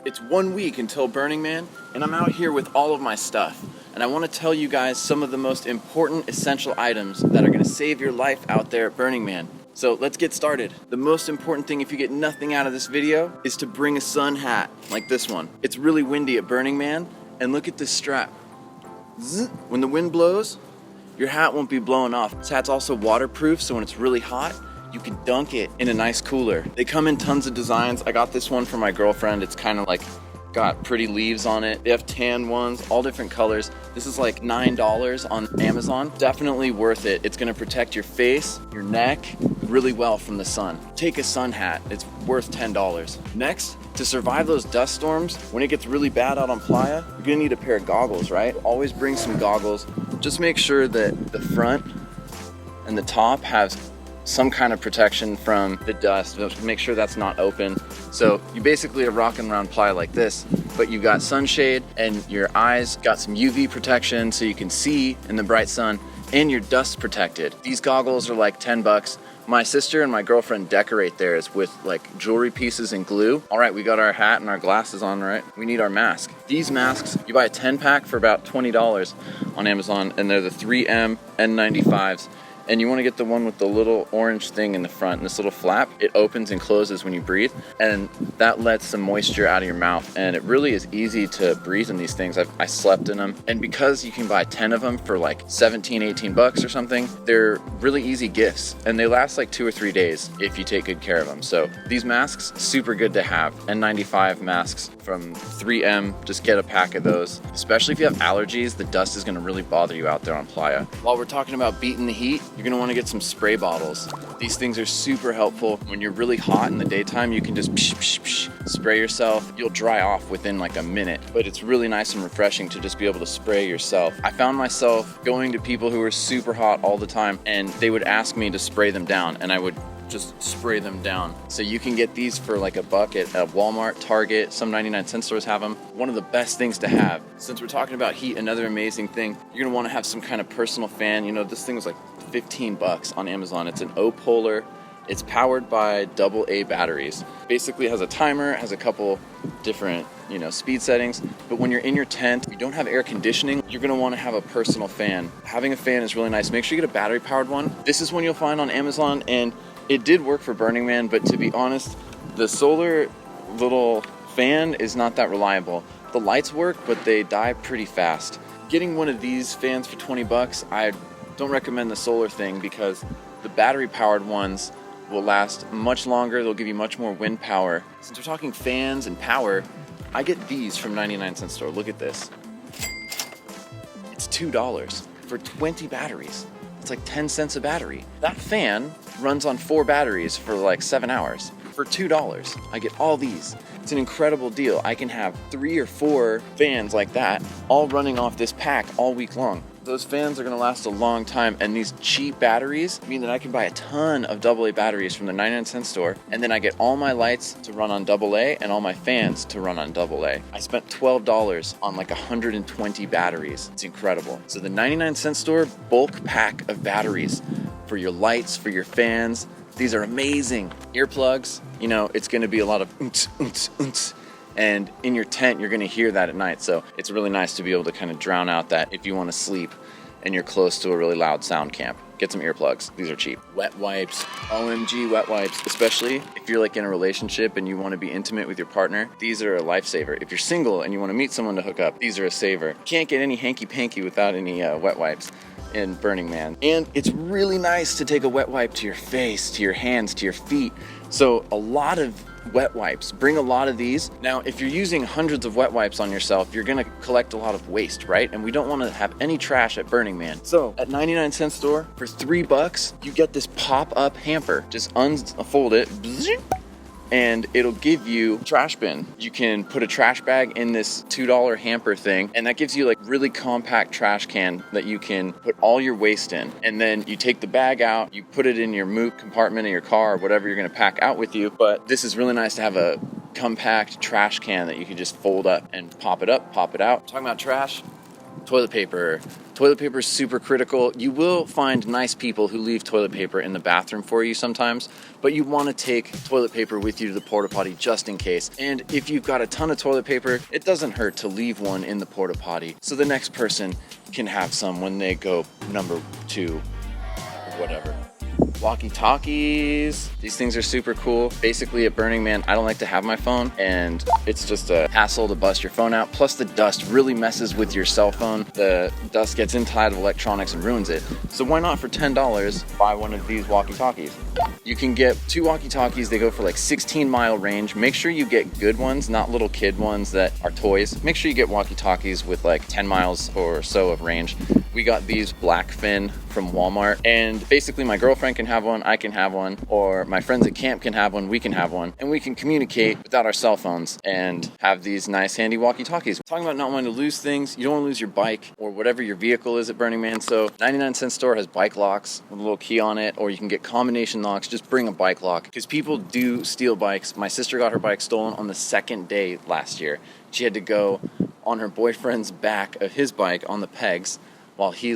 It's 1 week until Burning Man, and I'm out here with all of my stuff. And I want to tell you guys some of the most important essential items that are going to save your life out there at Burning Man. So let's get started. The most important thing, if you get nothing out of this video, is to bring a sun hat like this one. It's really windy at Burning Man, and look at this strap. Zzz. When the wind blows, your hat won't be blowing off. This hat's also waterproof, so when it's really hot, you can dunk it in a nice cooler. They come in tons of designs. I got this one for my girlfriend. It's kind of like got pretty leaves on it. They have tan ones, all different colors. This is like $9 on Amazon. Definitely worth it. It's gonna protect your face, your neck really well from the sun. Take a sun hat, it's worth $10. Next, to survive those dust storms, when it gets really bad out on Playa, you're gonna need a pair of goggles, right? Always bring some goggles. Just make sure that the front and the top has some kind of protection from the dust. Make sure that's not open. So you basically are rocking around Playa like this, but you got sunshade and your eyes got some UV protection so you can see in the bright sun, and you're dust protected. These goggles are like 10 bucks. My sister and my girlfriend decorate theirs with like jewelry pieces and glue. All right, we got our hat and our glasses on, right? We need our mask. These masks, you buy a 10 pack for about $20 on Amazon, and they're the 3M N95s. And you want to get the one with the little orange thing in the front, and this little flap. It opens and closes when you breathe, and that lets some moisture out of your mouth. And it really is easy to breathe in these things. I slept in them, and because you can buy 10 of them for like 17, 18 bucks or something, they're really easy gifts, and they last like 2 or 3 days if you take good care of them. So these masks, super good to have. N95 masks from 3M, just get a pack of those. Especially if you have allergies, the dust is going to really bother you out there on Playa. While we're talking about beating the heat, you're gonna wanna get some spray bottles. These things are super helpful. When you're really hot in the daytime, you can just psh, psh, psh, spray yourself. You'll dry off within like a minute, but it's really nice and refreshing to just be able to spray yourself. I found myself going to people who were super hot all the time, and they would ask me to spray them down, and I would just spray them down. So you can get these for like $1 at Walmart, Target, some 99-cent stores have them. One of the best things to have. Since we're talking about heat, another amazing thing, you're gonna wanna have some kind of personal fan. You know, this thing was like 15 bucks on Amazon. It's an O-Polar. It's powered by AA batteries. Basically it has a timer, it has a couple different, speed settings. But when you're in your tent, you don't have air conditioning, you're gonna wanna have a personal fan. Having a fan is really nice. Make sure you get a battery powered one. This is one you'll find on Amazon, and it did work for Burning Man, but to be honest, the solar little fan is not that reliable. The lights work, but they die pretty fast. Getting one of these fans for 20 bucks, I don't recommend the solar thing, because the battery powered ones will last much longer. They'll give you much more wind power. Since we're talking fans and power, I get these from 99-cent store. Look at this. It's $2 for 20 batteries. It's like 10 cents a battery. That fan runs on 4 batteries for like 7 hours. For $2, I get all these. It's an incredible deal. I can have 3 or 4 fans like that, all running off this pack all week long. Those fans are gonna last a long time, and these cheap batteries mean that I can buy a ton of AA batteries from the 99-cent store, and then I get all my lights to run on AA and all my fans to run on AA. I spent $12 on like 120 batteries. It's incredible. So the 99-cent store bulk pack of batteries for your lights, for your fans. These are amazing. Earplugs, it's gonna be a lot of unts, unts, unts. And in your tent, you're gonna hear that at night. So it's really nice to be able to kind of drown out that if you wanna sleep and you're close to a really loud sound camp. Get some earplugs, these are cheap. Wet wipes, OMG wet wipes, especially if you're like in a relationship and you wanna be intimate with your partner, these are a lifesaver. If you're single and you wanna meet someone to hook up, these are a saver. Can't get any hanky-panky without any wet wipes in Burning Man. And it's really nice to take a wet wipe to your face, to your hands, to your feet. So a lot of wet wipes, bring a lot of these. Now, if you're using hundreds of wet wipes on yourself, you're gonna collect a lot of waste, right? And we don't wanna have any trash at Burning Man. So at 99-cent store, for $3, you get this pop-up hamper. Just unfold it, and it'll give you a trash bin. You can put a trash bag in this $2 hamper thing, and that gives you like really compact trash can that you can put all your waste in. And then you take the bag out, you put it in your moot compartment in your car or whatever you're gonna pack out with you. But this is really nice to have a compact trash can that you can just fold up and pop it up, pop it out. Talking about trash, Toilet paper. Toilet paper is super critical. You will find nice people who leave toilet paper in the bathroom for you sometimes, but you want to take toilet paper with you to the porta potty just in case. And if you've got a ton of toilet paper, it doesn't hurt to leave one in the porta potty so the next person can have some when they go number 2 or whatever. Walkie-talkies. These things are super cool. Basically at Burning Man, I don't like to have my phone, and it's just a hassle to bust your phone out. Plus the dust really messes with your cell phone. The dust gets inside of electronics and ruins it. So why not for $10 buy one of these walkie-talkies? You can get 2 walkie-talkies. They go for like 16-mile range. Make sure you get good ones, not little kid ones that are toys. Make sure you get walkie-talkies with like 10 miles or so of range. We got these Blackfin from Walmart, and basically my girlfriend can have one, I can have one, or my friends at camp can have one, we can have one, and we can communicate without our cell phones and have these nice handy walkie-talkies. Talking about not wanting to lose things, you don't want to lose your bike or whatever your vehicle is at Burning Man, so 99-cent store has bike locks with a little key on it, or you can get combination locks. Just bring a bike lock, because people do steal bikes. My sister got her bike stolen on the 2nd day last year. She had to go on her boyfriend's back of his bike on the pegs while he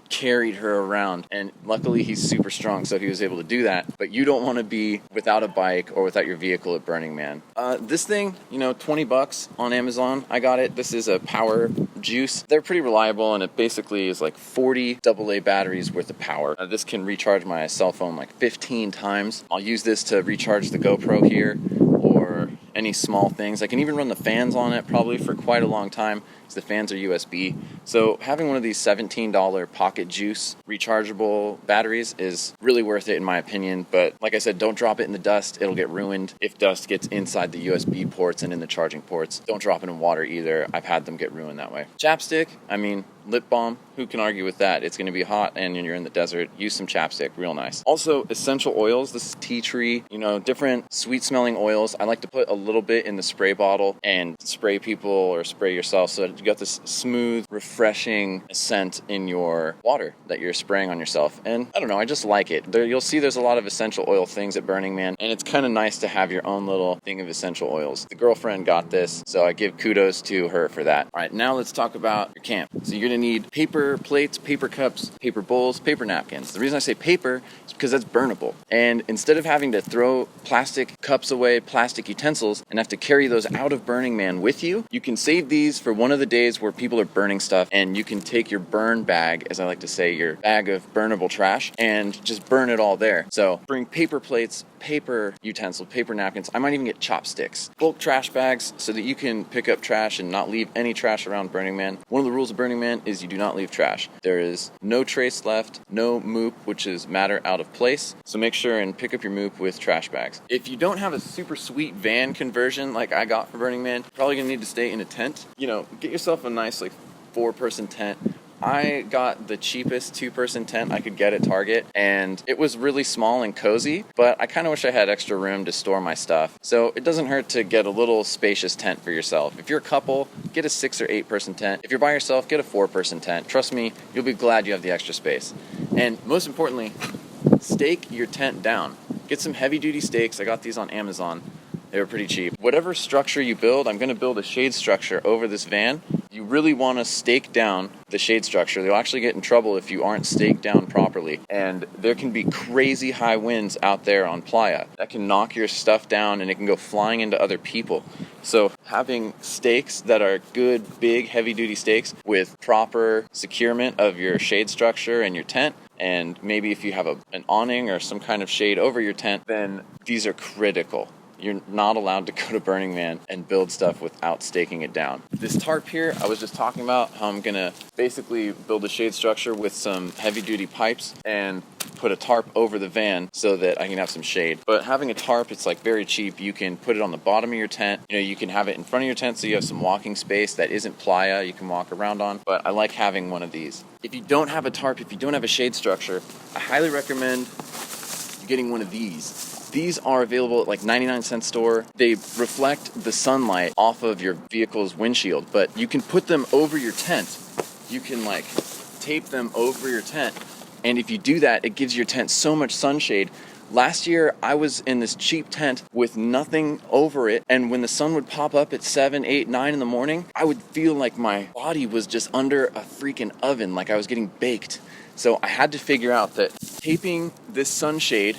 carried her around, and luckily he's super strong, so he was able to do that. But you don't want to be without a bike or without your vehicle at Burning Man. This thing, $20 on Amazon. I got it. This is a power juice. They're pretty reliable, and it basically is like 40 AA batteries worth of power. This can recharge my cell phone like 15 times. I'll use this to recharge the GoPro here, or any small things. I can even run the fans on it probably for quite a long time, because the fans are USB. So having one of these $17 pocket juice rechargeable batteries is really worth it in my opinion. But like I said, don't drop it in the dust. It'll get ruined if dust gets inside the USB ports and in the charging ports. Don't drop it in water either. I've had them get ruined that way. Chapstick, lip balm, who can argue with that? It's going to be hot and you're in the desert. Use some chapstick, real nice. Also, essential oils. This is tea tree, different sweet smelling oils. I like to put a little bit in the spray bottle and spray people or spray yourself, so that you got this smooth, refreshing scent in your water that you're spraying on yourself. And I don't know, I just like it. You'll see there's a lot of essential oil things at Burning Man, and it's kind of nice to have your own little thing of essential oils. The girlfriend got this, so I give kudos to her for that. All right, now let's talk about your camp. So you're going to need paper plates, paper cups, paper bowls, paper napkins. The reason I say paper is because that's burnable. And instead of having to throw plastic cups away, plastic utensils, and have to carry those out of Burning Man with you, you can save these for one of the days where people are burning stuff, and you can take your burn bag, as I like to say, your bag of burnable trash, and just burn it all there. So bring paper plates, paper utensils, paper napkins. I might even get chopsticks. Bulk trash bags so that you can pick up trash and not leave any trash around Burning Man. One of the rules of Burning Man is you do not leave trash. There is no trace left, no moop, which is matter out of place. So make sure and pick up your moop with trash bags. If you don't have a super sweet van conversion like I got for Burning Man, you're probably gonna need to stay in a tent. Get yourself a nice 4-person tent. I got the cheapest 2-person tent I could get at Target, and it was really small and cozy, but I kind of wish I had extra room to store my stuff. So it doesn't hurt to get a little spacious tent for yourself. If you're a couple, get a 6 or 8-person tent. If you're by yourself, get a 4-person tent. Trust me, you'll be glad you have the extra space. And most importantly, stake your tent down. Get some heavy-duty stakes. I got these on Amazon. They were pretty cheap. Whatever structure you build, I'm going to build a shade structure over this van. You really want to stake down the shade structure. You'll actually get in trouble if you aren't staked down properly. And there can be crazy high winds out there on Playa that can knock your stuff down, and it can go flying into other people. So having stakes that are good, big, heavy-duty stakes with proper securement of your shade structure and your tent, and maybe if you have an awning or some kind of shade over your tent, then these are critical. You're not allowed to go to Burning Man and build stuff without staking it down. This tarp here, I was just talking about how I'm gonna basically build a shade structure with some heavy-duty pipes and put a tarp over the van so that I can have some shade. But having a tarp, it's very cheap. You can put it on the bottom of your tent. You can have it in front of your tent so you have some walking space that isn't playa you can walk around on. But I like having one of these. If you don't have a tarp, if you don't have a shade structure, I highly recommend you getting one of these. These are available at 99-cent store. They reflect the sunlight off of your vehicle's windshield, but you can put them over your tent. You can tape them over your tent. And if you do that, it gives your tent so much sunshade. Last year, I was in this cheap tent with nothing over it, and when the sun would pop up at 7, 8, 9 in the morning, I would feel like my body was just under a freaking oven, like I was getting baked. So I had to figure out that taping this sunshade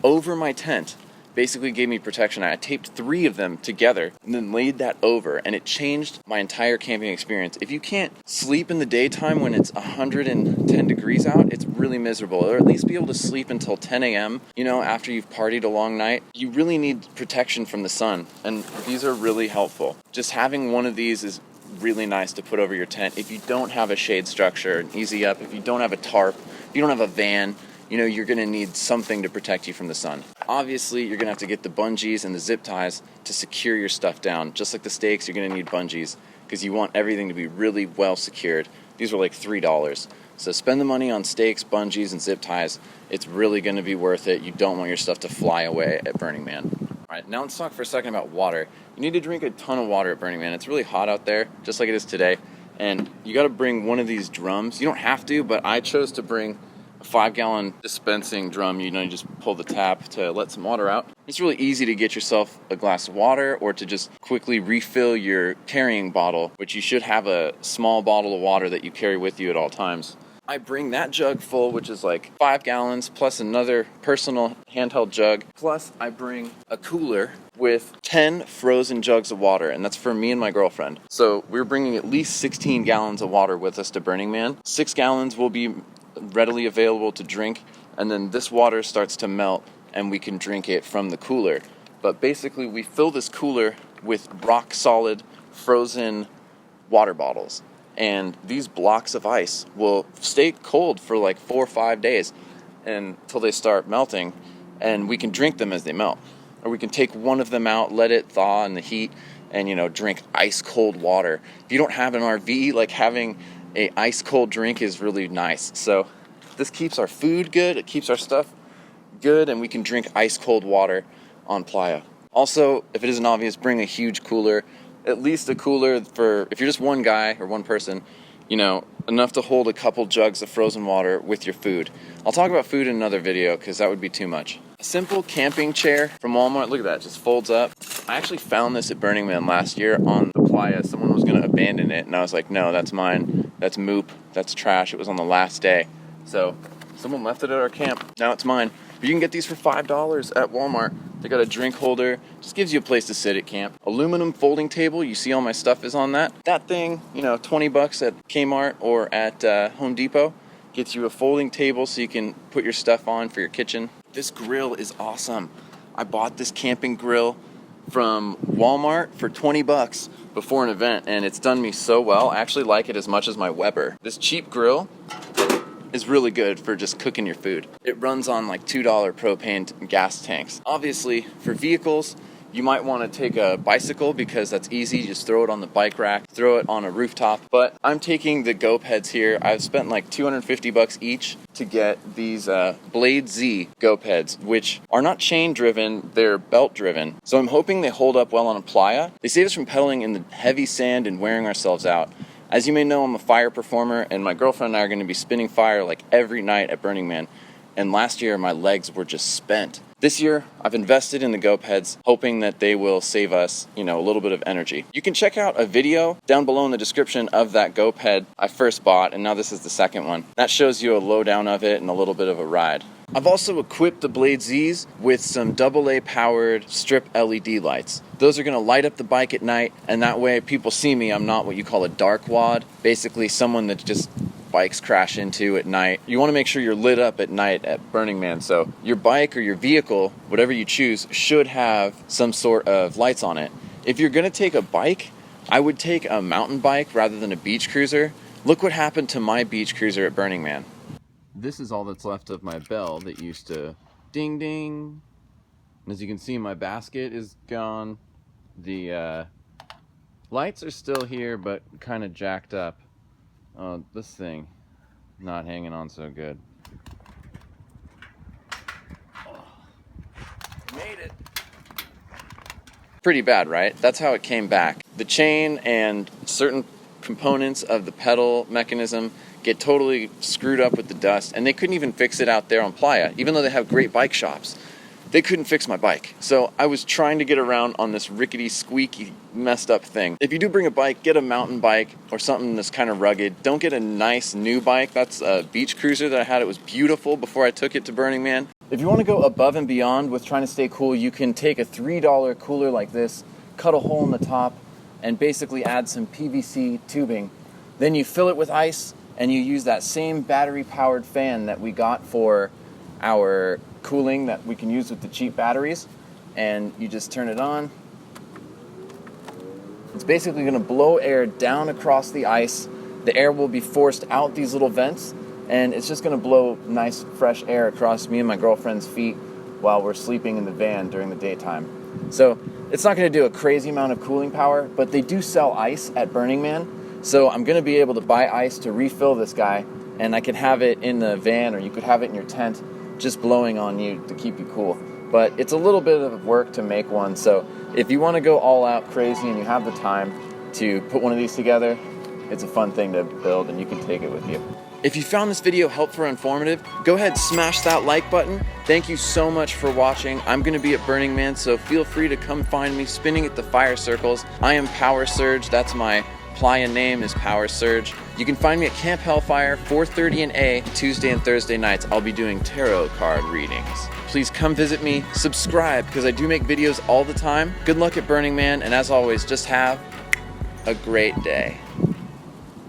over my tent basically gave me protection. I taped 3 of them together and then laid that over, and it changed my entire camping experience. If you can't sleep in the daytime when it's 110 degrees out, it's really miserable. Or at least be able to sleep until 10 a.m., after you've partied a long night. You really need protection from the sun, and these are really helpful. Just having one of these is really nice to put over your tent. If you don't have a shade structure, an easy up, if you don't have a tarp, if you don't have a van, you're going to need something to protect you from the sun. Obviously, you're going to have to get the bungees and the zip ties to secure your stuff down. Just like the stakes, you're going to need bungees because you want everything to be really well secured. These were like $3. So spend the money on stakes, bungees, and zip ties. It's really going to be worth it. You don't want your stuff to fly away at Burning Man. All right, now let's talk for a second about water. You need to drink a ton of water at Burning Man. It's really hot out there, just like it is today. And you got to bring one of these drums. You don't have to, but I chose to bring a 5-gallon dispensing drum. You just pull the tap to let some water out. It's really easy to get yourself a glass of water or to just quickly refill your carrying bottle, which you should have a small bottle of water that you carry with you at all times. I bring that jug full, which is like 5 gallons, plus another personal handheld jug. Plus, I bring a cooler with 10 frozen jugs of water, and that's for me and my girlfriend. So we're bringing at least 16 gallons of water with us to Burning Man. 6 gallons will be readily available to drink, and then this water starts to melt and we can drink it from the cooler. But basically we fill this cooler with rock solid frozen water bottles, and these blocks of ice will stay cold for like 4 or 5 days until they start melting, and we can drink them as they melt. Or we can take one of them out, let it thaw in the heat, and drink ice cold water. If you don't have an RV, like having a ice cold drink is really nice. So this keeps our food good, it keeps our stuff good, and we can drink ice cold water on playa. Also, if it isn't obvious, bring a huge cooler, at least a cooler for, if you're just one guy or one person, enough to hold a couple jugs of frozen water with your food. I'll talk about food in another video because that would be too much. A simple camping chair from Walmart, look at that, just folds up. I actually found this at Burning Man last year on the playa. Someone was going to abandon it, and I was like, no, that's mine. That's moop. That's trash. It was on the last day. So someone left it at our camp. Now it's mine. But you can get these for $5 at Walmart. They got a drink holder. Just gives you a place to sit at camp. Aluminum folding table. You see all my stuff is on that. That thing, $20 at Kmart or at Home Depot. Gets you a folding table so you can put your stuff on for your kitchen. This grill is awesome. I bought this camping grill from Walmart for $20 before an event, and it's done me so well. I actually like it as much as my Weber. This cheap grill is really good for just cooking your food. It runs on like $2 propane gas tanks. Obviously, for vehicles, you might want to take a bicycle because that's easy. You just throw it on the bike rack, throw it on a rooftop. But I'm taking the Go Peds here. I've spent like $250 each to get these Blade Z Go Peds, which are not chain driven, they're belt driven. So I'm hoping they hold up well on a playa. They save us from pedaling in the heavy sand and wearing ourselves out. As you may know, I'm a fire performer, and my girlfriend and I are going to be spinning fire like every night at Burning Man. And last year, my legs were just spent. This year, I've invested in the Go Peds, hoping that they will save us, a little bit of energy. You can check out a video down below in the description of that Go Ped I first bought, and now this is the second one. That shows you a lowdown of it and a little bit of a ride. I've also equipped the Blade Zs with some AA powered strip LED lights. Those are going to light up the bike at night, and that way people see me. I'm not what you call a dark wad, basically someone that just bikes crash into at night. You want to make sure you're lit up at night at Burning Man, so your bike or your vehicle, whatever you choose, should have some sort of lights on it. If you're going to take a bike, I would take a mountain bike rather than a beach cruiser. Look what happened to my beach cruiser at Burning Man. This is all that's left of my bell that used to ding ding. And as you can see, my basket is gone. The lights are still here, but kind of jacked up. Oh, this thing not hanging on so good. Oh, made it. Pretty bad, right? That's how it came back. The chain and certain components of the pedal mechanism get totally screwed up with the dust, and they couldn't even fix it out there on Playa, even though they have great bike shops. They couldn't fix my bike. So I was trying to get around on this rickety, squeaky, messed up thing. If you do bring a bike, get a mountain bike or something that's kind of rugged. Don't get a nice new bike. That's a beach cruiser that I had. It was beautiful before I took it to Burning Man. If you want to go above and beyond with trying to stay cool, you can take a $3 cooler like this, cut a hole in the top, and basically add some PVC tubing. Then you fill it with ice, and you use that same battery-powered fan that we got for our cooling that we can use with the cheap batteries, and you just turn it on. It's basically going to blow air down across the ice. The air will be forced out these little vents, and it's just going to blow nice fresh air across me and my girlfriend's feet while we're sleeping in the van during the daytime. So it's not going to do a crazy amount of cooling power, but they do sell ice at Burning Man, so I'm going to be able to buy ice to refill this guy, and I can have it in the van, or you could have it in your tent, just blowing on you to keep you cool. But it's a little bit of work to make one, so if you want to go all out crazy and you have the time to put one of these together, it's a fun thing to build and you can take it with you. If you found this video helpful or informative, go ahead, smash that like button. Thank you so much for watching. I'm going to be at Burning Man, so feel free to come find me spinning at the fire circles. I am Power Surge. That's my Playa name, is Power Surge. You can find me at Camp Hellfire, 4:30 and A, Tuesday and Thursday nights. I'll be doing tarot card readings. Please come visit me, subscribe, because I do make videos all the time. Good luck at Burning Man, and as always, just have a great day.